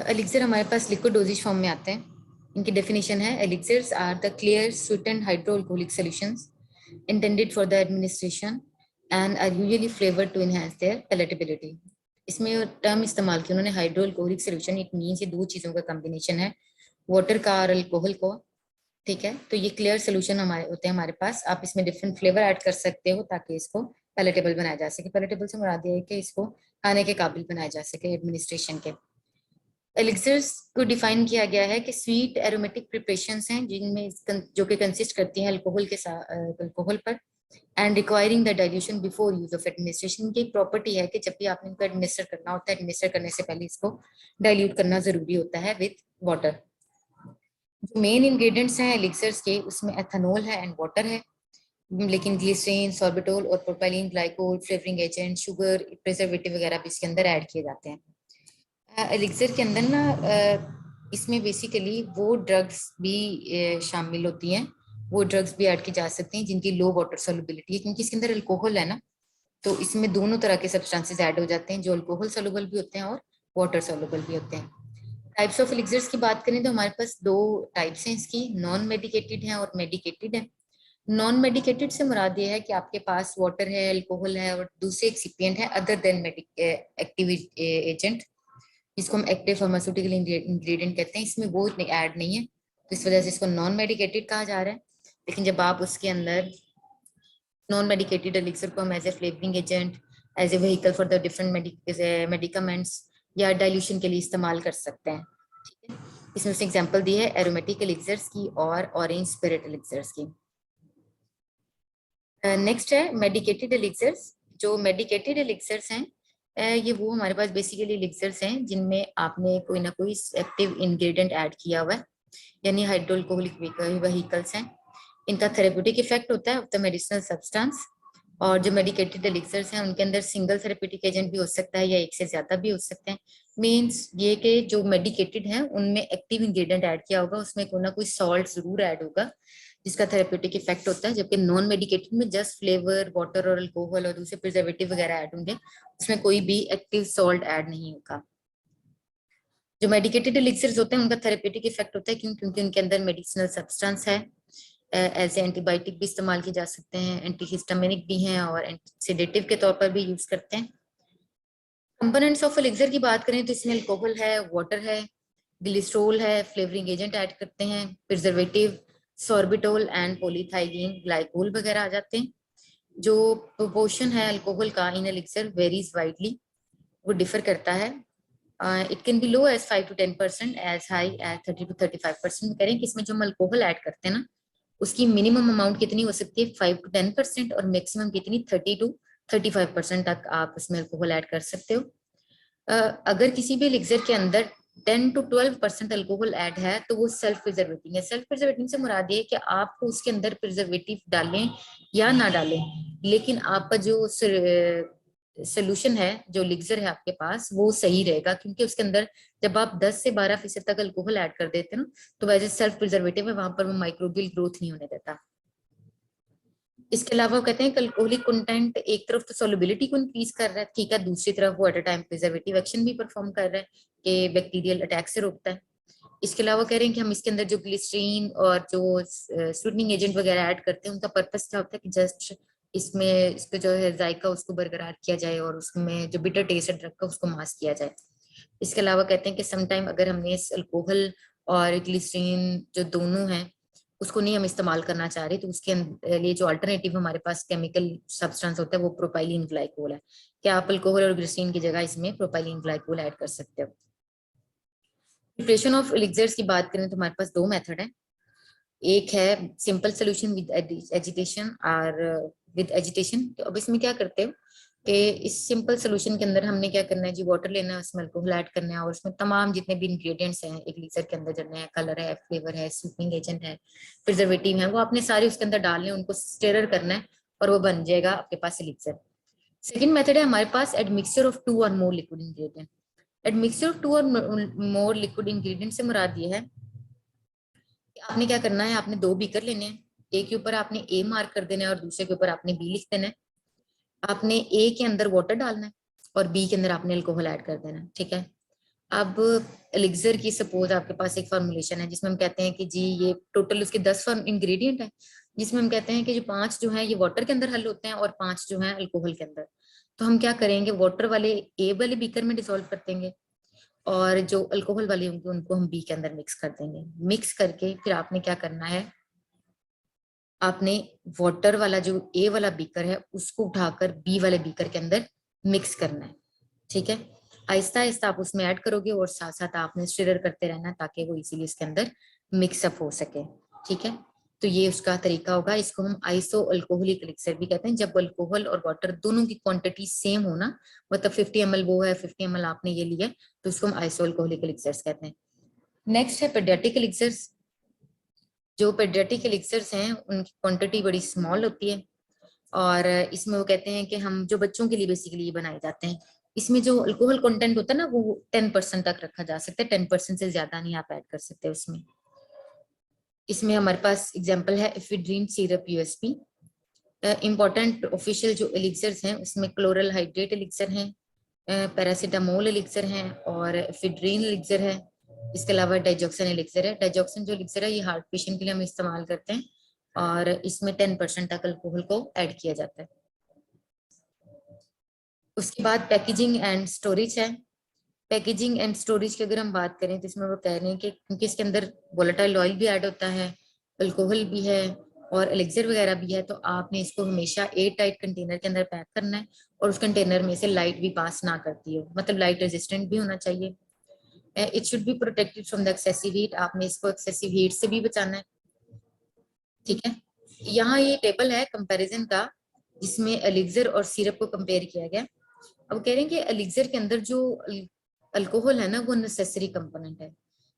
Elixir हमारे पास liquid doses form में आते हैं। इनकी डेफिनेशन है, elixirs are the clear sweetened hydroalcoholic solutions intended for the administration and are usually flavored to enhance their palatability। इसमें term इस्तेमाल की उन्होंने हाइड्रोअल्कोहलिक सॉल्यूशन, इट मींस ये दो चीजों का कॉम्बिनेशन है, वाटर का और अल्कोहल को। ठीक है, तो ये क्लियर सोल्यूशन हमारे होते हैं हमारे पास। आप इसमें डिफरेंट फ्लेवर ऐड कर सकते हो ताकि इसको पैलेटेबल बनाया जा सके। पैलेटेबल से मुराद ये है कि इसको खाने के काबिल बनाया जा सके एडमिनिस्ट्रेशन के। एलिक्सर्स को डिफाइन किया गया है कि स्वीट एरोमेटिक प्रिपरेशंस हैं जिनमें जो कि कंसिस्ट करती हैं अल्कोहल के साथ, अल्कोहल पर, and requiring the dilution before use of administration. की एक प्रॉपर्टी है कि जब भी आपने इनको एडमिनिस्टर करना होता है, एडमिनिस्टर करने से पहले इसको डाइल्यूट करना जरूरी होता है विद वाटर। जो मेन इंग्रेडिएंट्स हैं एलिक्सर्स के, उसमें एथेनॉल है एंड वाटर है, लेकिन ग्लिसरीन, सॉर्बिटोल और propylene glycol, flavouring agent, sugar, preservative वगैरह भी इसके अंदर ऐड किए जाते हैं। एलिक्सर के अंदर ना इसमें बेसिकली वो ड्रग्स भी शामिल होती हैं, वो ड्रग्स भी ऐड की जा सकती हैं जिनकी लो वाटर सोलुबिलिटी है, क्योंकि इसके अंदर अल्कोहल है ना, तो इसमें दोनों तरह के सब्सटेंसेस ऐड हो जाते हैं, जो अल्कोहल सोलुबल भी होते हैं और वाटर सोलुबल भी होते हैं। टाइप्स ऑफ एलिक्सर्स की बात करें तो हमारे पास दो टाइप्स हैं इसकी, नॉन मेडिकेटेड है और मेडिकेटेड है। नॉन मेडिकेटेड से मुराद ये है कि आपके पास वाटर है, अल्कोहल है और दूसरे एक्सिपिएंट है अदर देन एक्टिव एजेंट, जिसको हम एक्टिव फार्मास्यूटिकल इंग्रेडिएंट कहते हैं। इसमें वो ऐड नहीं है, तो इस वजह से इसको नॉन मेडिकेटेड कहा जा रहा है। लेकिन जब आप उसके अंदर नॉन मेडिकेटेड एलिक्सर को हम as a flavouring agent, as a vehicle for the different medicaments या डाइल्यूशन के लिए इस्तेमाल कर सकते हैं। ठीक है, इसमें उसने एग्जांपल दी है एरोमेटिक एलिक्सर्स की और ऑरेंज स्पिरिट एलिक्सर्स की। नेक्स्ट है मेडिकेटेड एलिक्सर्स। जो मेडिकेटेड एलिक्सर्स हैं, ये वो हमारे पास बेसिकली एलिक्सर्स हैं जिनमें आपने कोई ना कोई एक्टिव इंग्रेडिएंट ऐड किया हुआ है, यानी हाइड्रोअल्कोहलिक व्हीकल्स हैं। इनका थेरेप्यूटिक इफेक्ट होता है ऑफ द मेडिसिनल सब्सटेंस। और जो मेडिकेटेड एलिक्सर्स हैं उनके अंदर सिंगल थेरेप्यूटिक एजेंट भी हो सकता है या एक से ज्यादा भी हो सकते हैं। मींस ये कि जो मेडिकेटेड हैं उनमें एक्टिव इंग्रेडिएंट ऐड किया होगा, उसमें कोई ना कोई सॉल्ट जरूर ऐड होगा जिसका थेरेप्यूटिक इफेक्ट होता है, जबकि नॉन मेडिकेटेड में जस्ट फ्लेवर, वाटर और अल्कोहल और दूसरे प्रिजर्वेटिव वगैरह ऐड होंगे, उसमें कोई भी एक्टिव सॉल्ट ऐड नहीं होगा। जो मेडिकेटेड एलिक्सर्स होते हैं उनका थेरेप्यूटिक इफेक्ट होता है क्योंकि उनके अंदर मेडिसिनल सब्सटेंस है, एज एंटीबायोटिक भी इस्तेमाल की जा सकते हैं, एंटीहिस्टामिनिक भी हैं और सेडेटिव के तौर पर भी यूज करते हैं। कंपोनेंट्स ऑफ एलिक्सर की बात करें तो इसमें अल्कोहल है, वाटर है, ग्लिसरॉल है, फ्लेवरिंग एजेंट ऐड करते हैं, preservative, sorbitol and polyethylene glycol वगैरह आ जाते हैं। जो प्रोपोर्शन है अल्कोहल का इन एलिक्सर वेरीज वाइडली, वो डिफर करता है। It can be low as 5 to 10%, as high as 30 to 35%। करें कि इसमें जो हम अल्कोहल ऐड करते हैं ना, उसकी मिनिमम अमाउंट कितनी हो सकती है 5 to 10% और मैक्सिमम कितनी 30 to 35% तक आप इसमें अल्कोहल ऐड कर सकते हो। अगर किसी भी एलिक्सर के अंदर 10 to 12% अल्कोहल ऐड है तो वो सेल्फ प्रिजर्वेटिंग है। सेल्फ प्रिजर्वेटिंग से मुराद ये कि आपको उसके अंदर प्रिजर्वेटिव डालें या ना डालें, लेकिन आपका जो सोल्यूशन है, जो एलिक्सर है आपके पास, वो सही रहेगा, क्योंकि उसके अंदर जब आप 10 से 12% तक अल्कोहल ऐड कर देते हैं ना, तो वैसे सेल्फ प्रिजर्वेटिव है, वहां पर वो माइक्रोबियल ग्रोथ नहीं होने देता। इसके अलावा वो कहते हैं कि अल्कोहलिक कंटेंट एक तरफ तो सोलबिलिटी को इंक्रीज कर रहा है, ठीक है, दूसरी तरफ वो at a time preservative action भी परफॉर्म कर रहा है कि बैक्टीरियल अटैक से रोकता है। इसके अलावा कह रहे हैं कि हम इसके अंदर जो ग्लिसरीन और जो स्वीटनिंग एजेंट वगैरह ऐड करते हैं, उनका पर्पस क्या होता है कि जस्ट इसमें इसका जो है जायका उसको बरकरार किया जाए और उसमें जो बिटर टेस्ट है ड्रग का उसको मास्क किया जाए। इसके अलावा कहते हैं कि समटाइम अगर हमने इस अल्कोहल और ग्लिसरीन जो दोनों हैं उसको नहीं हम इस्तेमाल करना चाह रहे, तो उसके लिए जो अल्टरनेटिव हमारे पास केमिकल सब्सटेंस होता है वो प्रोपाइलीन ग्लाइकोल है। क्या आप अल्कोहल और ग्लिसरीन की जगह इसमें प्रोपाइलीन ग्लाइकोल ऐड कर सकते हो। प्रिपरेशन ऑफ एलिक्सर्स की बात करें तो हमारे पास दो मेथड है। एक है सिंपल सोल्यूशन विद एजिटेशन और विद एजिटेशन। तो अब इसमें क्या करते हो कि इस सिंपल सोल्यूशन के अंदर हमने क्या करना है जी, वाटर लेना है, उसमें अल्कोहल ऐड करना है और उसमें तमाम जितने भी इंग्रेडिएंट्स हैं एक लीटर के अंदर जलने हैं, कलर है, फ्लेवर है, स्वीटनिंग एजेंट है, प्रिजर्वेटिव है, वो आपने सारे उसके अंदर डालने हैं, उनको स्टेरर करना है और वो बन जाएगा आपके पास एलिक्सर। सेकंड मेथड है हमारे पास एडमिक्सचर ऑफ 2 और मोर लिक्विड इंग्रेडिएंट। एडमिक्सचर ऑफ 2 और मोर लिक्विड इंग्रेडिएंट से मुराद ये है कि आपने क्या करना है, आपने दो बीकर लेने हैं, एक के ऊपर आपने ए मार्क कर देना है और दूसरे के ऊपर आपने बी लिख देना है। आपने ए के अंदर वाटर डालना है और बी के अंदर आपने अल्कोहल ऐड कर देना है, ठीक है। अब एलिक्सर की सपोज आपके पास एक फॉर्मुलेशन है जिसमें हम कहते हैं कि जी ये टोटल उसके 10 इंग्रेडिएंट है, जिसमें हम कहते हैं कि जो 5 जो है ये वाटर के अंदर हल होते हैं और 5 जो है अल्कोहल के अंदर। तो हम क्या करेंगे, वाटर वाले ए वाले बीकर में डिसॉल्व कर देंगे और जो अल्कोहल वाले होंगे उनको हम बी के अंदर मिक्स कर देंगे। मिक्स करके फिर आपने क्या करना है, आपने वाटर वाला जो ए वाला बीकर है उसको उठाकर बी वाले बीकर के अंदर मिक्स करना है। ठीक है, आहिस्ता आहिस्ता आप उसमें ऐड करोगे और साथ साथ आपने स्टिर करते रहना ताकि वो इजीली इसके अंदर मिक्सअप हो सके। ठीक है, तो ये उसका तरीका होगा। इसको हम आइसो अल्कोहलिक एलिक्सर भी कहते हैं, जब अल्कोहल और वाटर दोनों की क्वांटिटी सेम हो ना, मतलब 50 ml वो है 50 ml आपने ये लिया, तो उसको हम आइसो अल्कोहलिक एलिक्सर्स कहते हैं। नेक्स्ट है पेडियाट्रिक एलिक्सर्स। जो पेडियाट्रिक एलिक्सर्स हैं उनकी क्वांटिटी बड़ी स्मॉल होती है और इसमें वो कहते हैं कि हम जो बच्चों के लिए बेसिकली बनाए जाते हैं, इसमें जो अल्कोहल कंटेंट होता है ना वो 10% तक रखा जा सकता है, 10% से ज्यादा नहीं आप ऐड कर सकते उसमें। इसमें हमारे पास एग्जांपल है ephedrine syrup USP. Important official जो एलिक्सर्स हैं उसमें क्लोरल हाइड्रेट एलिक्सर हैं, पैरासीटामोल एलिक्सर हैं और एफिड्रीन एलिक्सर है। इसके अलावा डाइजॉक्सन एलिक्सर है। डाइजॉक्सन जो एलिक्सर है ये हार्ट पेशेंट के लिए हम इस्तेमाल करते हैं और इसमें 10% तक अल्कोहल को ऐड किया जाता है। उसके बाद पैकेजिंग एंड स्टोरेज है। पैकेजिंग एंड स्टोरेज की अगर हम बात करें तो इसमें वो कह रहे हैं कि क्योंकि इसके अंदर वोलेटाइल ऑयल भी ऐड होता है, अल्कोहल भी है और एलिक्सर वगैरह भी है, तो आपने इसको हमेशा एयर टाइट कंटेनर के अंदर पैक करना है और उस कंटेनर में से लाइट भी पास ना करती हो, मतलब लाइट रेजिस्टेंट भी होना चाहिए। It should be protected from the excessive heat, आपने इसको एक्सेसिव हीट से भी बचाना है। ठीक है, यहाँ ये टेबल है कंपैरिजन का जिसमें एलिक्सर और सिरप को कंपेयर किया गया। अब कह रहे हैं कि एलिक्सर के अंदर जो अल्कोहल है ना वो नेसेसरी कंपोनेंट है,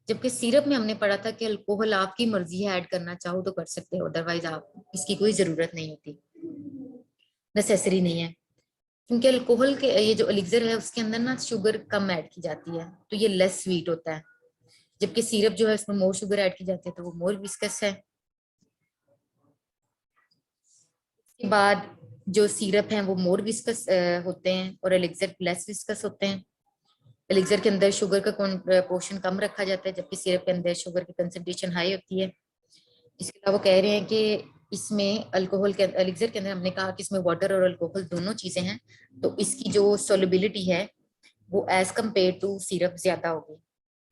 जबकि सिरप में हमने पढ़ा था कि अल्कोहल आपकी मर्जी है, ऐड करना चाहो तो कर सकते हो, अदरवाइज आप इसकी कोई जरूरत नहीं होती, नेसेसरी नहीं है। क्योंकि अल्कोहल के ये जो एलिक्सर है उसके अंदर ना शुगर कम ऐड की जाती है तो ये लेस स्वीट होता है, जबकि सिरप जो है उसमें मोर शुगर ऐड की जाती है तो वो मोर विस्कस है। के बाद जो सिरप हैं वो मोर विस्कस होते हैं और एलिक्सर लेस विस्कस होते हैं। एलिक्सर के अंदर शुगर का पोर्शन कम रखा जाता है जबकि सिरप के अंदर शुगर की कंसेंट्रेशन हाई होती है। इसके अलावा कह रहे हैं कि इसमें अल्कोहल के एलिक्सर के अंदर हमने कहा कि इसमें वाटर और अल्कोहल दोनों चीजें हैं, तो इसकी जो सोलबिलिटी है वो एज कम्पेयर टू सिरप ज्यादा होगी।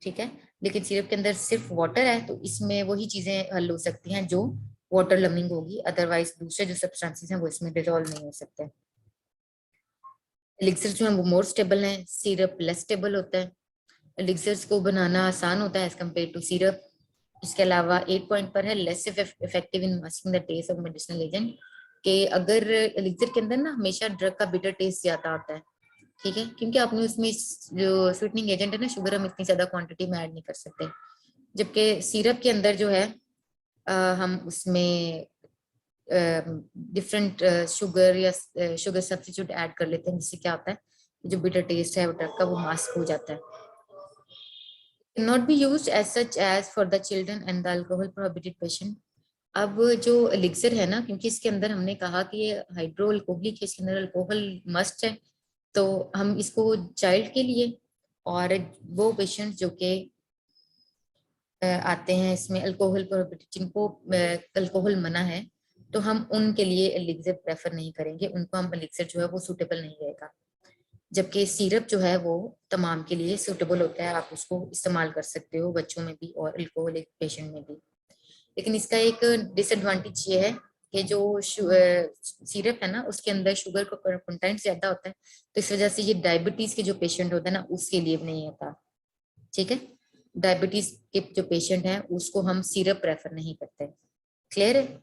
ठीक है, लेकिन सिरप के अंदर सिर्फ वाटर है तो इसमें वही चीजें हल हो सकती हैं जो वाटर लर्निंग होगी, अदरवाइज दूसरे जो सब्सटेंसेस हैं वो इसमें डिसॉल्व नहीं हो सकते। एलिक्सर जो है वो मोर स्टेबल है, सिरप लेस स्टेबल होता है। एलिक्सर्स को बनाना आसान होता है एज कम्पेयर टू सिरप। इसके अलावा 8 पॉइंट पर है less effective in masking the taste of medicinal agent, कि अगर एलिक्सर के अंदर ना हमेशा ड्रग का बिटर टेस्ट ज्यादा आता है। ठीक है, क्योंकि आपने उसमें जो स्वीटनिंग एजेंट है ना शुगर हम इतनी ज्यादा क्वांटिटी में ऐड नहीं कर सकते, जबकि सिरप के अंदर जो है हम उसमें डिफरेंट शुगर या शुगर सब्स्टिट्यूट ऐड कर लेते हैं, जिससे क्या होता है जो बिटर टेस्ट है वो ड्रग का वो मास्क हो जाता है। Not be used as such as for the children and the alcohol prohibited patient। अब जो एलिक्सर है ना, क्योंकि इसके अंदर हमने कहा कि ये हाइड्रो अल्कोहलिक है, इसके अंदर अल्कोहल मस्ट है, तो हम इसको चाइल्ड के लिए और वो पेशेंट जो कि आते हैं इसमें अल्कोहल प्रोहिबिटेड, जिनको अल्कोहल मना है, तो हम उनके लिए एलिक्सर प्रेफर नहीं करेंगे, उनको हम एलिक्सर जो है वो सूटेबल नहीं रहेगा। जबकि सिरप जो है वो तमाम के लिए सूटेबल होता है, आप उसको इस्तेमाल कर सकते हो बच्चों में भी और अल्कोहलिक पेशेंट में भी। लेकिन इसका एक डिसएडवांटेज ये है कि जो सिरप है ना उसके अंदर शुगर का कंटेंट ज्यादा होता है, तो इस वजह से ये डायबिटीज के जो पेशेंट होता है ना उसके लिए नहीं होता। ठीक है, डायबिटीज के जो पेशेंट हैं उसको हम सिरप प्रेफर नहीं करते। क्लियर है?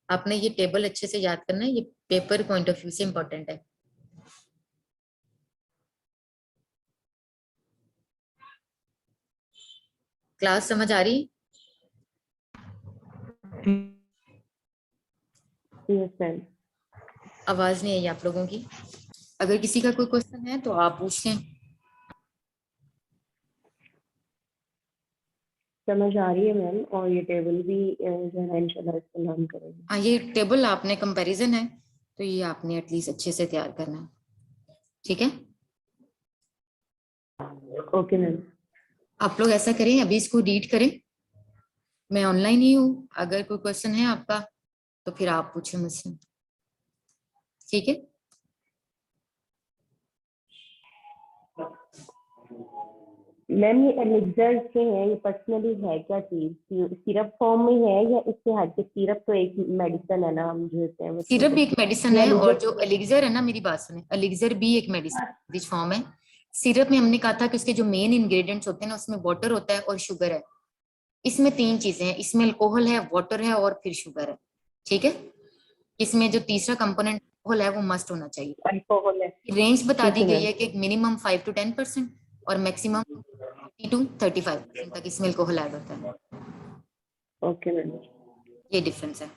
आपने ये टेबल अच्छे से याद करना है, ये पेपर पॉइंट ऑफ व्यू से इंपॉर्टेंट है। क्लास समझ आ रही? आवाज नहीं आई आप लोगों की? अगर किसी का कोई क्वेश्चन है तो आप पूछ लें। समझ आ रही है मैम, और ये टेबल भी जो है इंशाल्लाह इस्तेमाल हम करेंगे। हाँ, ये टेबल आपने कंपैरिजन है तो ये आपने एटलीस्ट अच्छे से तैयार करना है। ठीक है, ओके मैम। आप लोग ऐसा करें, अभी इसको रीड करें। मैं ऑनलाइन ही हूँ, अगर कोई क्वेश्चन है आपका तो फिर आप पूछे मुझसे, ठीक है। मैम ये एलिक्सर के हैं, ये पर्सनली है क्या चीज? सिरप फॉर्म में है या इससे हट के? सिरप तो एक मेडिसिन है ना, हम जो होते हैं बच्चों सिरप को। भी एक मेडिसिन ये है, और एलिक्सर। जो एलिक्सर है ना, मेरी बात सुने, एलिक्सर भी एक मेडिसिन फॉर्म है। सिरप में हमने कहा था कि उसके जो मेन इंग्रेडिएंट्स होते हैं ना, उसमें वाटर होता है और शुगर है। इसमें तीन चीजें हैं, इसमें अल्कोहल है, वाटर है और फिर शुगर है, ठीक है। इसमें जो तीसरा कंपोनेंट अल्कोहल है वो मस्ट होना चाहिए। अल्कोहल है। रेंज बता ठीक दी है गई मैम। है कि मिनिमम 5 to 10% और मैक्सिमम 30 to 35% तक इसमें अल्कोहल ऐड होता है। Okay ma'am. ये डिफरेंस है।